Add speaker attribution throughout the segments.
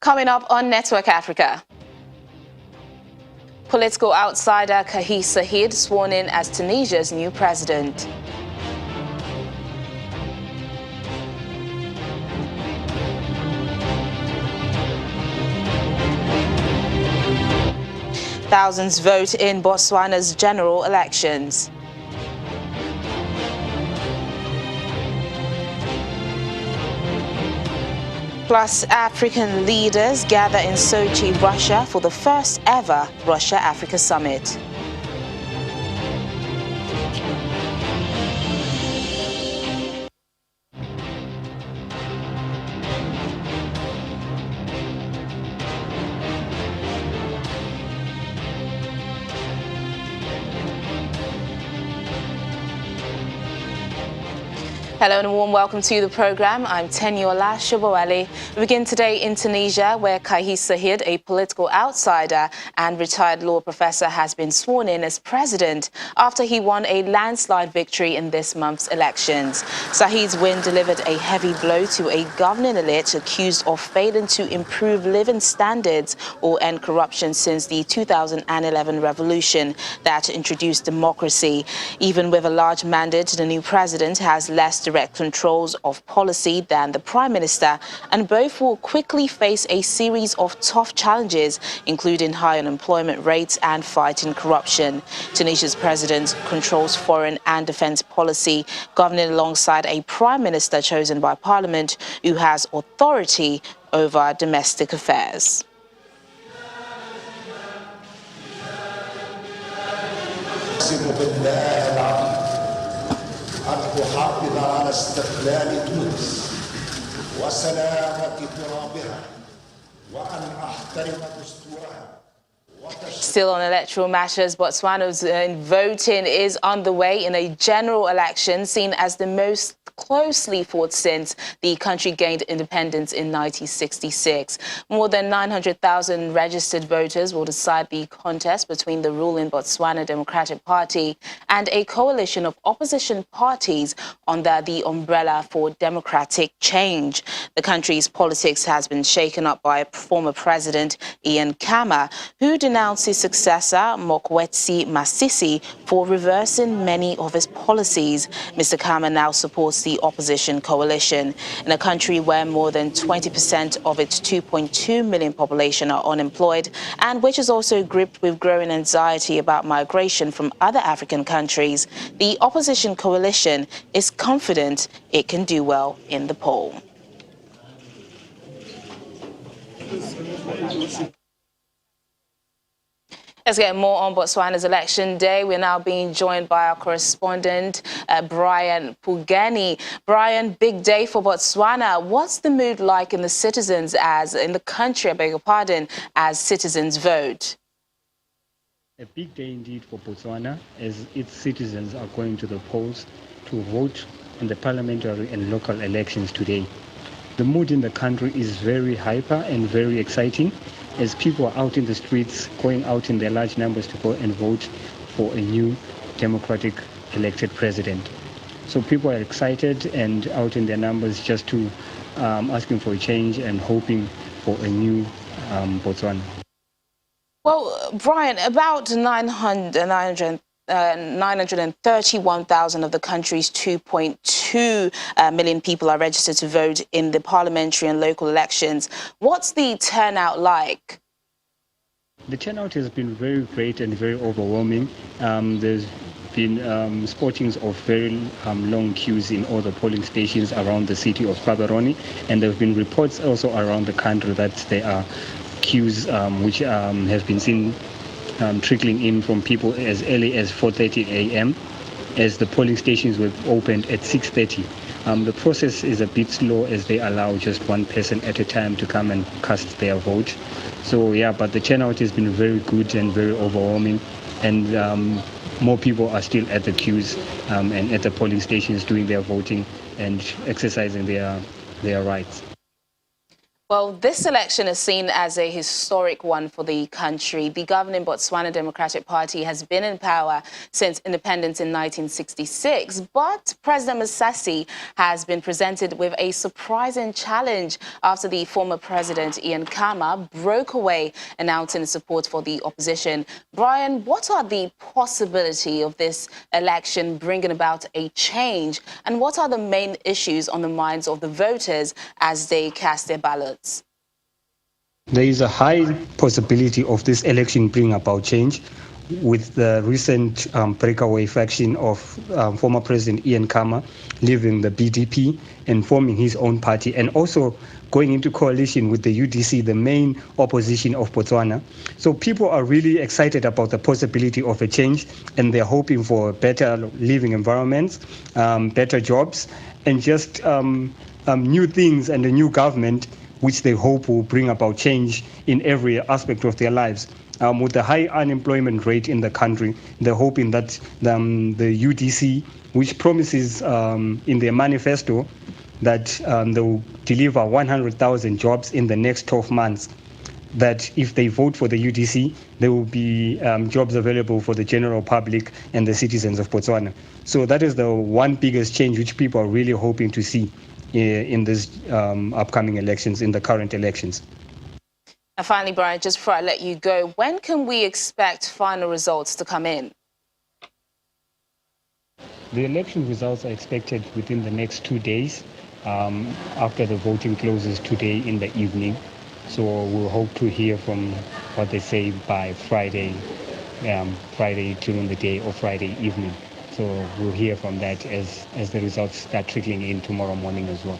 Speaker 1: Coming up on Network Africa. Political outsider Kais Saied sworn in as Tunisia's new president. Thousands vote in Botswana's general elections. Plus, African leaders gather in Sochi, Russia for the first ever Russia-Africa summit. Hello and a warm welcome to the program. I'm Teniola Shobowale. We begin today in Tunisia, where Kais Saied, a political outsider and retired law professor, has been sworn in as president after he won a landslide victory in this month's elections. Saied's win delivered a heavy blow to a governing elite accused of failing to improve living standards or end corruption since the 2011 revolution that introduced democracy. Even with a large mandate, the new president has less direct controls of policy than the Prime Minister, and both will quickly face a series of tough challenges, including high unemployment rates and fighting corruption. Tunisia's president controls foreign and defense policy, governing alongside a Prime Minister chosen by Parliament who has authority over domestic affairs.
Speaker 2: أن أحافظ على استقلال تونس وسلامة ترابها وأن أحترم دستورها.
Speaker 1: Still on electoral matters, Botswana's voting is underway in a general election seen as the most closely fought since the country gained independence in 1966. More than 900,000 registered voters will decide the contest between the ruling Botswana Democratic Party and a coalition of opposition parties under the umbrella for democratic change. The country's politics has been shaken up by former President Ian Khama, who denounced his successor Mokgweetsi Masisi for reversing many of his policies. Mr. Khama now supports the opposition coalition. In a country where more than 20% of its 2.2 million population are unemployed, and which is also gripped with growing anxiety about migration from other African countries, the opposition coalition is confident it can do well in the poll. Let's get more on Botswana's election day. We're now being joined by our correspondent, Brian Pugeni. Brian, big day for Botswana. What's the mood like in the citizens in the country, I beg your pardon, as citizens vote?
Speaker 3: A big day indeed for Botswana, as its citizens are going to the polls to vote in the parliamentary and local elections today. The mood in the country is very hyper and very exciting, as people are out in the streets, going out in their large numbers to go and vote for a new democratic elected president. So people are excited and out in their numbers just to asking for a change and hoping for a new Botswana.
Speaker 1: Well, Brian, about 931,000 of the country's 2.2 million people are registered to vote in the parliamentary and local elections. What's the turnout like?
Speaker 3: The turnout has been very great and very overwhelming. There's been spottings of very long queues in all the polling stations around the city of Gaborone, and there have been reports also around the country that there are queues which have been seen trickling in from people as early as 4:30 a.m. as the polling stations were opened at 6:30. The process is a bit slow as they allow just one person at a time to come and cast their vote. So yeah, but the turnout has been very good and very overwhelming, and more people are still at the queues and at the polling stations doing their voting and exercising their rights.
Speaker 1: Well, this election is seen as a historic one for the country. The governing Botswana Democratic Party has been in power since independence in 1966, but President Masisi has been presented with a surprising challenge after the former president, Ian Khama, broke away, announcing support for the opposition. Brian, what are the possibility of this election bringing about a change, and what are the main issues on the minds of the voters as they cast their ballots?
Speaker 3: There is a high possibility of this election bring about change with the recent breakaway faction of former President Ian Khama leaving the BDP and forming his own party, and also going into coalition with the UDC, the main opposition of Botswana. So people are really excited about the possibility of a change, and they're hoping for better living environments, better jobs, and just new things and a new government which they hope will bring about change in every aspect of their lives. With the high unemployment rate in the country, they're hoping that the UDC, which promises in their manifesto that they will deliver 100,000 jobs in the next 12 months, that if they vote for the UDC, there will be jobs available for the general public and the citizens of Botswana. So that is the one biggest change which people are really hoping to see in these upcoming elections, in the current elections.
Speaker 1: And finally, Brian, just before I let you go, when can we expect final results to come in?
Speaker 3: The election results are expected within the next 2 days, after the voting closes today in the evening. So we'll hope to hear from what they say by Friday during the day or Friday evening. So we'll hear from that as the results start trickling in tomorrow morning as well.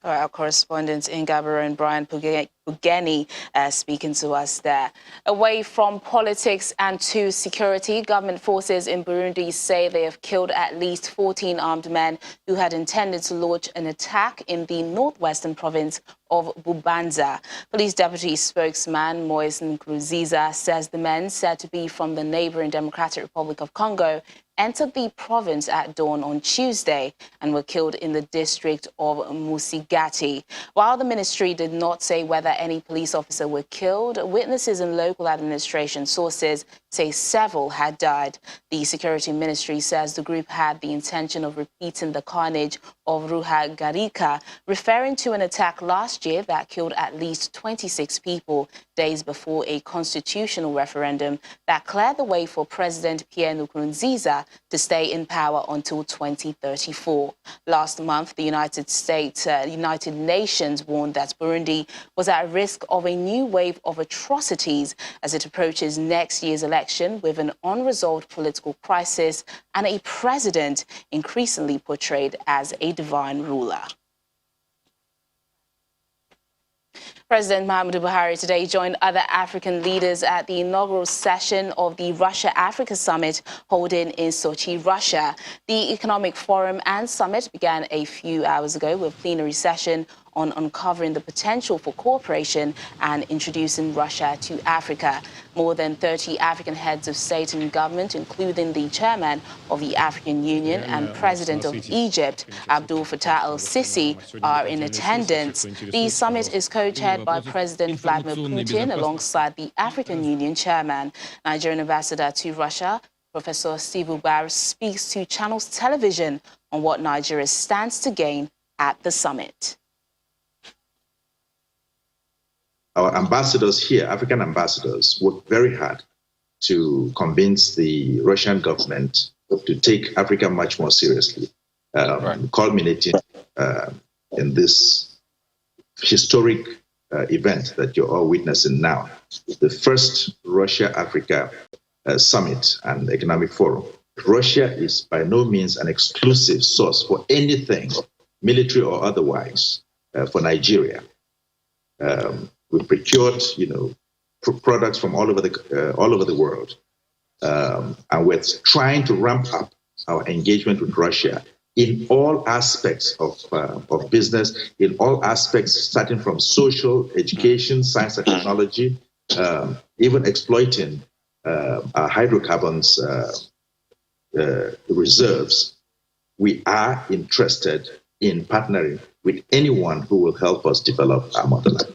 Speaker 1: All right, our correspondents in Gaborone and Brian Pugeni speaking to us there. Away from politics and to security, government forces in Burundi say they have killed at least 14 armed men who had intended to launch an attack in the northwestern province of Bubanza. Police deputy spokesman Moise Nkurunziza says the men, said to be from the neighboring Democratic Republic of Congo, entered the province at dawn on Tuesday and were killed in the district of Musigati. While the ministry did not say whether any police officer were killed, witnesses and local administration sources say several had died. The security ministry says the group had the intention of repeating the carnage of Ruhagarika, referring to an attack last year that killed at least 26 people days before a constitutional referendum that cleared the way for President Pierre Nkurunziza to stay in power until 2034. Last month, the United Nations warned that Burundi was at risk of a new wave of atrocities as it approaches next year's election with an unresolved political crisis and a president increasingly portrayed as a divine ruler. President Muhammadu Buhari today joined other African leaders at the inaugural session of the Russia-Africa Summit holding in Sochi, Russia. The Economic Forum and Summit began a few hours ago with a plenary session on uncovering the potential for cooperation and introducing Russia to Africa. More than 30 African heads of state and government, including the chairman of the African Union and president of Egypt, Abdul Fattah el-Sisi, are in attendance. The summit is co-chaired by President Vladimir Putin alongside the African Union chairman. Nigerian ambassador to Russia, Professor Steve Ubar, speaks to Channels Television on what Nigeria stands to gain at the summit.
Speaker 4: Our ambassadors here, African ambassadors, worked very hard to convince the Russian government to take Africa much more seriously, culminating in this historic event that you're all witnessing now, the first Russia-Africa Summit and Economic Forum. Russia is by no means an exclusive source for anything, military or otherwise, for Nigeria. We procured, products from all over the world, and we're trying to ramp up our engagement with Russia in all aspects of business, in all aspects, starting from social, education, science and technology, even exploiting our hydrocarbons reserves. We are interested in partnering with anyone who will help us develop our motherland.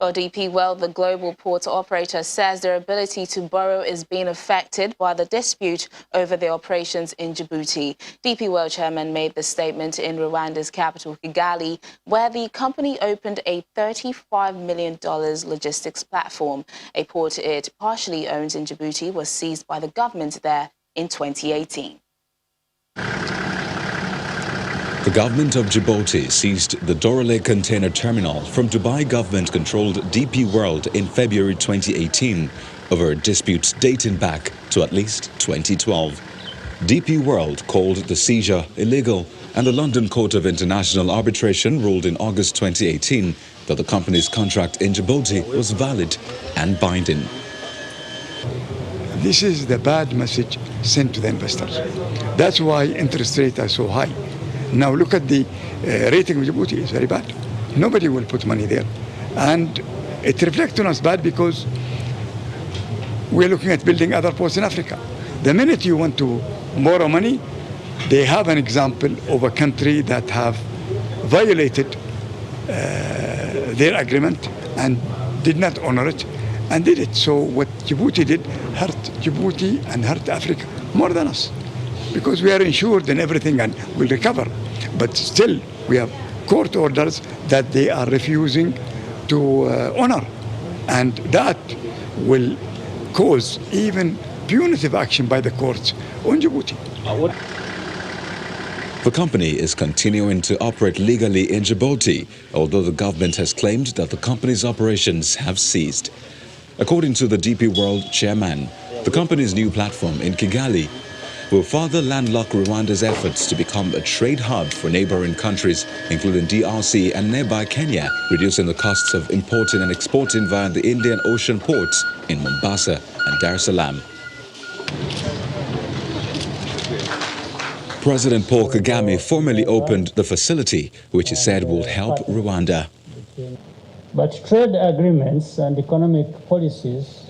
Speaker 1: Well, DP World, the global port operator, says their ability to borrow is being affected by the dispute over their operations in Djibouti. DP World chairman made the statement in Rwanda's capital, Kigali, where the company opened a $35 million logistics platform. A port it partially owns in Djibouti was seized by the government there in 2018.
Speaker 5: The government of Djibouti seized the Dorale container terminal from Dubai government-controlled DP World in February 2018 over disputes dating back to at least 2012. DP World called the seizure illegal, and the London Court of International Arbitration ruled in August 2018 that the company's contract in Djibouti was valid and binding.
Speaker 6: This is the bad message sent to the investors. That's why interest rates are so high. Now look at the rating of Djibouti, it's very bad. Nobody will put money there. And it reflects on us bad because we're looking at building other ports in Africa. The minute you want to borrow money, they have an example of a country that have violated their agreement and did not honor it and did it. So what Djibouti did hurt Djibouti and hurt Africa more than us, because we are insured and everything and will recover. But still, we have court orders that they are refusing to honor. And that will cause even punitive action by the courts on Djibouti.
Speaker 5: The company is continuing to operate legally in Djibouti, although the government has claimed that the company's operations have ceased. According to the DP World chairman, the company's new platform in Kigali will further landlock Rwanda's efforts to become a trade hub for neighboring countries, including DRC and nearby Kenya, reducing the costs of importing and exporting via the Indian Ocean ports in Mombasa and Dar es Salaam. President Paul Kagame formally opened the facility, which he said will help Rwanda.
Speaker 7: But trade agreements and economic policies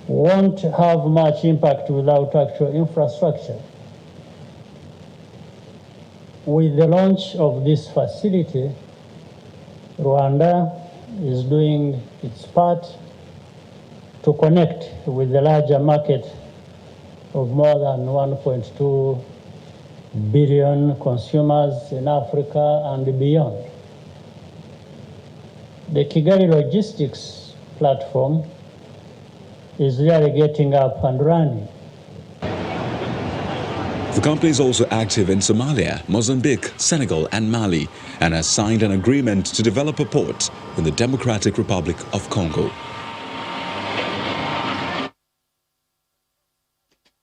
Speaker 7: won't have much impact without actual infrastructure. With the launch of this facility, Rwanda is doing its part to connect with the larger market of more than 1.2 billion consumers in Africa and beyond. The Kigali Logistics Platform is really getting up and running.
Speaker 5: The company is also active in Somalia, Mozambique, Senegal and Mali, and has signed an agreement to develop a port in the Democratic Republic of Congo.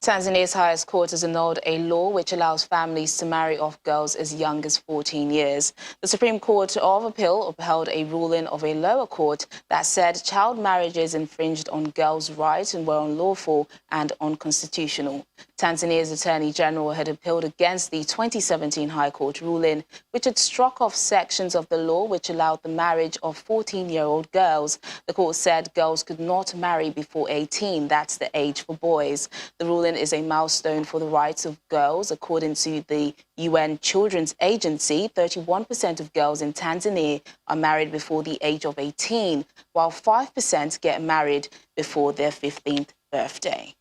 Speaker 1: Tanzania's highest court has annulled a law which allows families to marry off girls as young as 14 years. The Supreme Court of Appeal upheld a ruling of a lower court that said child marriages infringed on girls' rights and were unlawful and unconstitutional. Tanzania's Attorney General had appealed against the 2017 High Court ruling, which had struck off sections of the law which allowed the marriage of 14-year-old girls. The court said girls could not marry before 18, that's the age for boys. The ruling is a milestone for the rights of girls. According to the UN Children's Agency, 31% of girls in Tanzania are married before the age of 18, while 5% get married before their 15th birthday.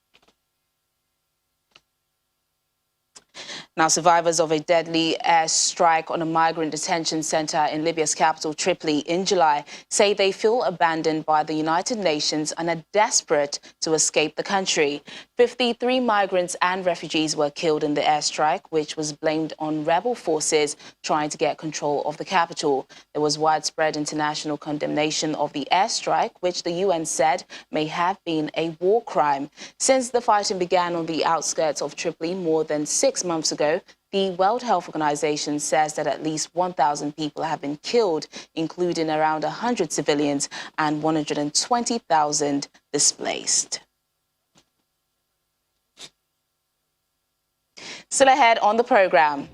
Speaker 1: Now, survivors of a deadly airstrike on a migrant detention center in Libya's capital, Tripoli, in July, say they feel abandoned by the United Nations and are desperate to escape the country. 53 migrants and refugees were killed in the airstrike, which was blamed on rebel forces trying to get control of the capital. There was widespread international condemnation of the airstrike, which the UN said may have been a war crime. Since the fighting began on the outskirts of Tripoli more than 6 months ago, the World Health Organization says that at least 1,000 people have been killed, including around 100 civilians and 120,000 displaced. Still ahead on the program,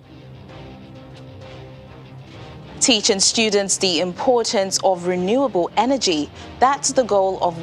Speaker 1: teaching students the importance of renewable energy. That's the goal of